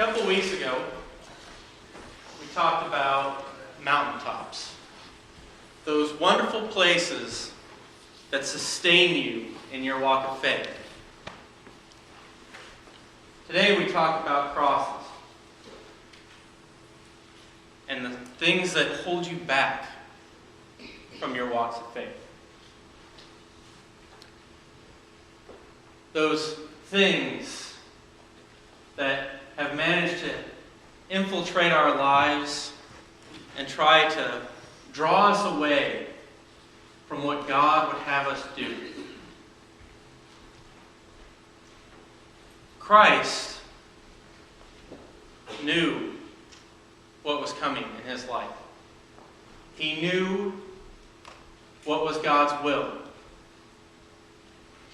couple weeks ago, we talked about mountaintops. Those wonderful places that sustain you in your walk of faith. Today we talk about crosses and the things that hold you back from your walks of faith. Those things that have managed to infiltrate our lives and try to draw us away from what God would have us do. Christ knew what was coming in his life. He knew what was God's will.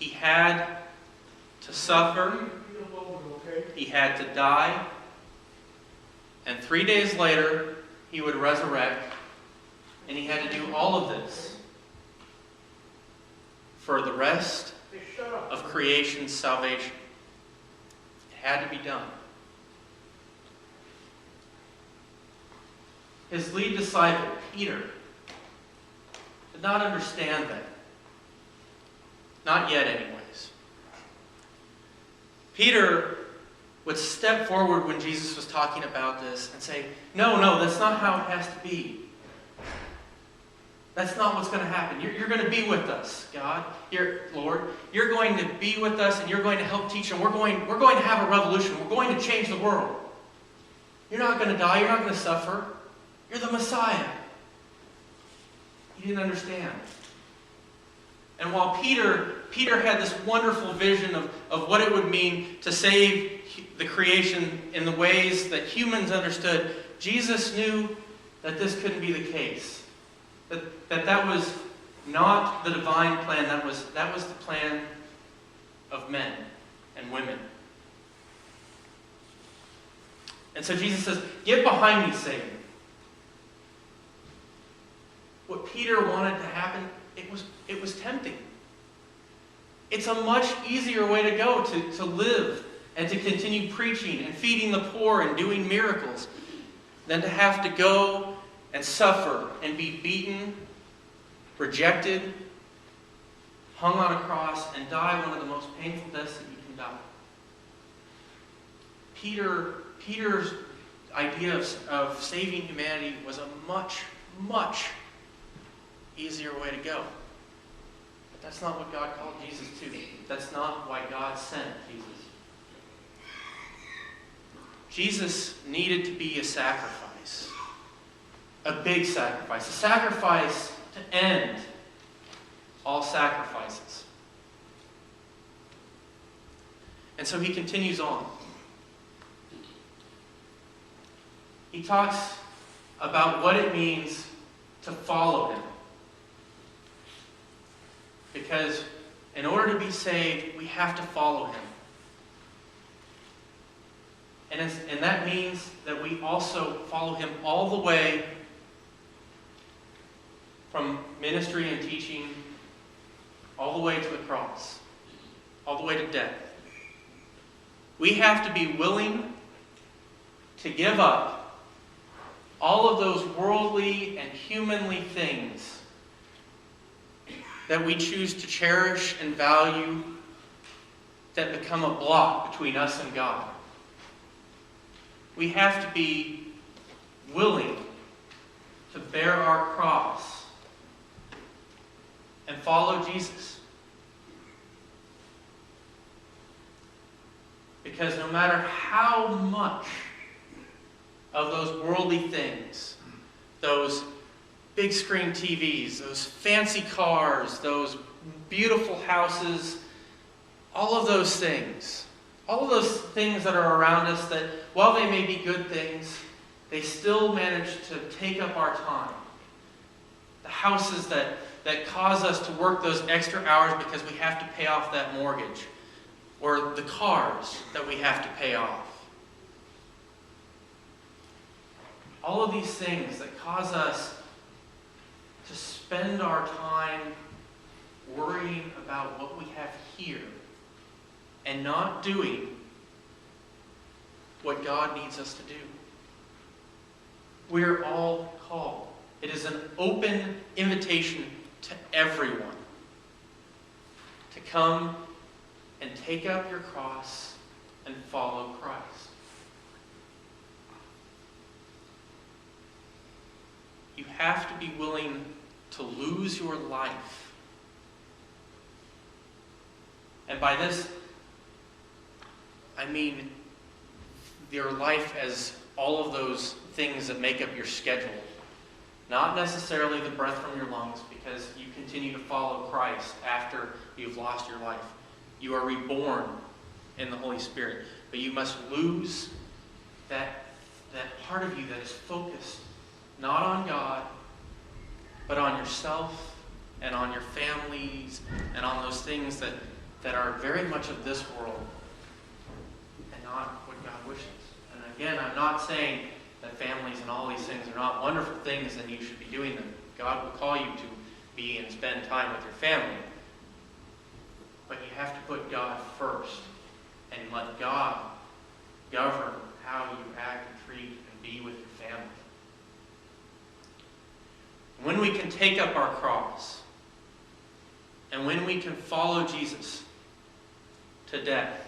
He had to suffer. He had to die. And 3 days later, he would resurrect. And he had to do all of this for the rest of creation's salvation. It had to be done. His lead disciple, Peter, did not understand that. Not yet, anyways. Peter would step forward when Jesus was talking about this and say, no, that's not how it has to be. That's not what's going to happen. You're going to be with us, God, Lord. You're going to be with us and you're going to help teach, and we're going to have a revolution. We're going to change the world. You're not going to die. You're not going to suffer. You're the Messiah. He didn't understand. And while Peter had this wonderful vision of what it would mean to save the creation in the ways that humans understood, Jesus knew that this couldn't be the case. That was not the divine plan. That was the plan of men and women. And so Jesus says, "Get behind me, Satan." What Peter wanted to happen, it was tempting. It's a much easier way to go, to live and to continue preaching and feeding the poor and doing miracles, than to have to go and suffer and be beaten, rejected, hung on a cross, and die one of the most painful deaths that you can die. Peter's idea of saving humanity was a much, much easier way to go. But that's not what God called Jesus to. That's not why God sent Jesus. Jesus needed to be a sacrifice. A big sacrifice. A sacrifice to end all sacrifices. And so he continues on. He talks about what it means to follow him. Because in order to be saved, we have to follow him. And that means that we also follow him all the way from ministry and teaching, all the way to the cross, all the way to death. We have to be willing to give up all of those worldly and humanly things that we choose to cherish and value, that become a block between us and God. We have to be willing to bear our cross and follow Jesus. Because no matter how much of those worldly things, those big screen TVs, those fancy cars, those beautiful houses, all of those things that are around us, that while they may be good things, they still manage to take up our time. The houses that cause us to work those extra hours because we have to pay off that mortgage, or the cars that we have to pay off. All of these things that cause us to spend our time worrying about what we have here and not doing what God needs us to do. We're all called. It is an open invitation to everyone to come and take up your cross and follow Christ. You have to be willing to lose your life. And by this, I mean your life as all of those things that make up your schedule. Not necessarily the breath from your lungs, because you continue to follow Christ after you've lost your life. You are reborn in the Holy Spirit. But you must lose that part of you that is focused not on God, but on yourself and on your families and on those things that are very much of this world and not what God wishes. And again, I'm not saying that families and all these things are not wonderful things and you should be doing them. God will call you to be and spend time with your family. But you have to put God first and let God govern how you act and treat and be with your family. When we can take up our cross and when we can follow Jesus to death,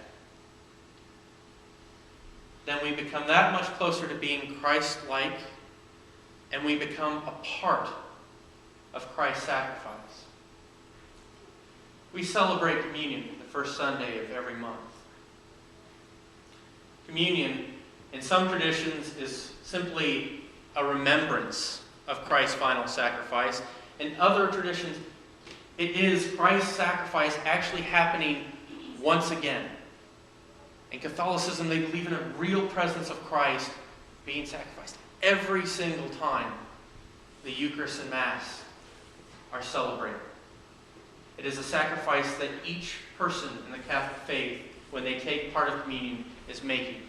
then we become that much closer to being Christ-like, and we become a part of Christ's sacrifice. We celebrate communion the first Sunday of every month. Communion, in some traditions, is simply a remembrance of Christ's final sacrifice. In other traditions, it is Christ's sacrifice actually happening once again. In Catholicism, they believe in a real presence of Christ being sacrificed every single time the Eucharist and Mass are celebrated. It is a sacrifice that each person in the Catholic faith, when they take part of communion, is making.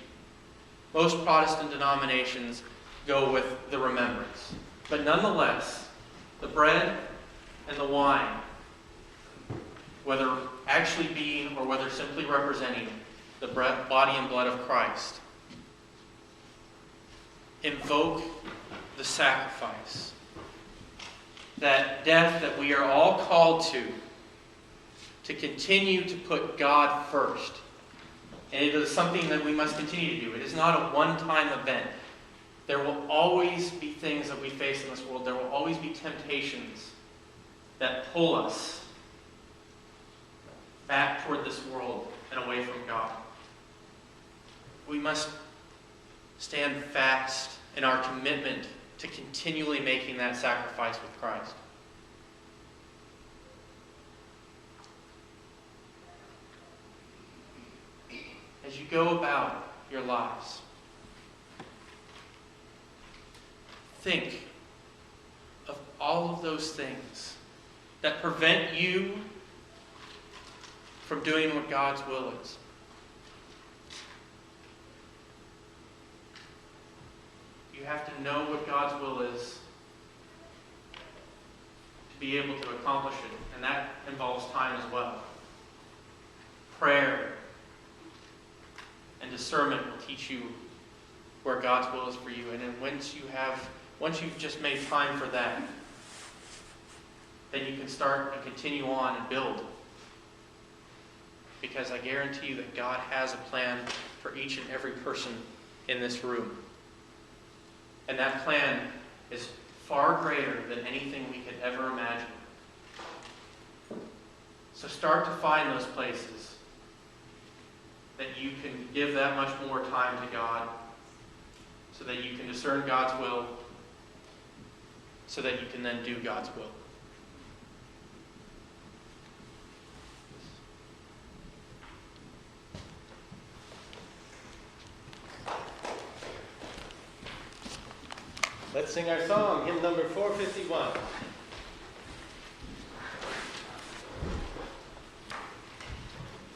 Most Protestant denominations go with the remembrance. But nonetheless, the bread and the wine, whether actually being or whether simply representing the body and blood of Christ, invoke the sacrifice, that death that we are all called to continue to put God first. And it is something that we must continue to do. It is not a one-time event. There will always be things that we face in this world. There will always be temptations that pull us back toward this world and away from God. We must stand fast in our commitment to continually making that sacrifice with Christ. As you go about your lives, think of all of those things that prevent you from doing what God's will is. You have to know what God's will is to be able to accomplish it, and that involves time as well. Prayer and discernment will teach you where God's will is for you. And then once you've just made time for that, then you can start and continue on and build. Because I guarantee you that God has a plan for each and every person in this room. And that plan is far greater than anything we could ever imagine. So start to find those places that you can give that much more time to God, so that you can discern God's will, so that you can then do God's will. Let's sing our song, hymn number 451.